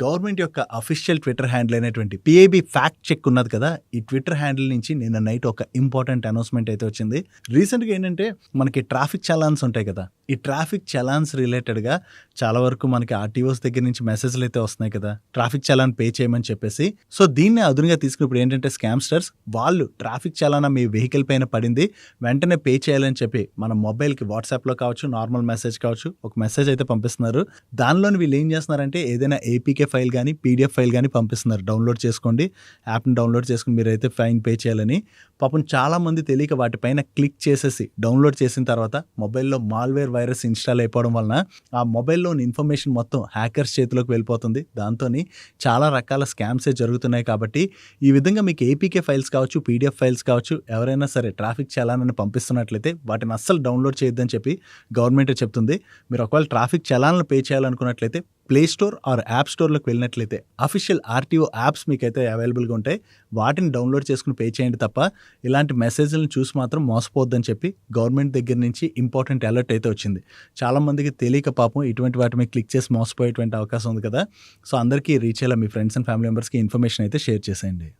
Government యొక్క official Twitter handle అయినటువంటి PIB fact check ఉన్నది కదా, ఈ ట్విట్టర్ హ్యాండిల్ నుంచి నిన్న నైట్ ఒక ఇంపార్టెంట్ అనౌన్స్మెంట్ అయితే వచ్చింది. రీసెంట్గా ఏంటంటే మనకి ట్రాఫిక్ చలాన్స్ ఉంటాయి కదా, ఈ ట్రాఫిక్ చలాన్స్ రిలేటెడ్గా చాలా వరకు మనకి ఆర్టీఓస్ దగ్గర నుంచి మెసేజ్లు అయితే వస్తున్నాయి కదా, ట్రాఫిక్ చలాన్ పే చేయమని చెప్పేసి. సో దీన్ని అదునుగా తీసుకున్నప్పుడు ఏంటంటే స్కామ్స్టర్స్ వాళ్ళు ట్రాఫిక్ చలానా మీ వెహికల్ పైన పడింది, వెంటనే పే చేయాలని చెప్పి మన మొబైల్కి వాట్సాప్లో కావచ్చు, నార్మల్ మెసేజ్ కావచ్చు, ఒక మెసేజ్ అయితే పంపిస్తున్నారు. దానిలోని వీళ్ళు ఏం చేస్తున్నారంటే ఏదైనా ఏపీకే ఫైల్ కానీ పీడిఎఫ్ ఫైల్ కానీ పంపిస్తున్నారు. డౌన్లోడ్ చేసుకోండి, యాప్ని డౌన్లోడ్ చేసుకుని మీరైతే ఫైన్ పే చేయాలని. పాపం చాలామంది తెలియక వాటిపైన క్లిక్ చేసేసి డౌన్లోడ్ చేసిన తర్వాత మొబైల్లో మాల్వేర్ వైరస్ ఇన్స్టాల్ అయిపోవడం వలన ఆ మొబైల్లోని ఇన్ఫర్మేషన్ మొత్తం హ్యాకర్స్ చేతిలోకి వెళ్ళిపోతుంది. దాంతో చాలా రకాల స్కామ్సే జరుగుతున్నాయి. కాబట్టి ఈ విధంగా మీకు ఏపీకే ఫైల్స్ కావచ్చు, పీడిఎఫ్ ఫైల్స్ కావచ్చు, ఎవరైనా సరే ట్రాఫిక్ చలానాన్ని పంపిస్తున్నట్లయితే వాటిని అస్సలు డౌన్లోడ్ చేయొద్దని చెప్పి గవర్నమెంటే చెప్తుంది. మీరు ఒకవేళ ట్రాఫిక్ చలాన్లు పే చేయాలనుకున్నట్లయితే ప్లే స్టోర్ ఆర్ యాప్ స్టోర్లోకి వెళ్ళినట్లయితే అఫీషియల్ ఆర్టీఓ యాప్స్ మీకైతే అవైలబుల్గా ఉంటాయి. వాటిని డౌన్లోడ్ చేసుకుని పే చేయండి తప్ప ఇలాంటి మెసేజ్లను చూసి మాత్రం మోసపోద్దని చెప్పి గవర్నమెంట్ దగ్గర నుంచి ఇంపార్టెంట్ అలర్ట్ అయితే వచ్చింది. చాలామందికి తెలియక పాపం ఇటువంటి వాటి మీద క్లిక్ చేసి మోసపోయేటువంటి అవకాశం ఉంది కదా. సో అందరికీ రీచ్ అయ్యేలా మీ ఫ్రెండ్స్ అండ్ ఫ్యామిలీ మెంబర్స్కి ఇన్ఫర్మేషన్ అయితే షేర్ చేసేయండి.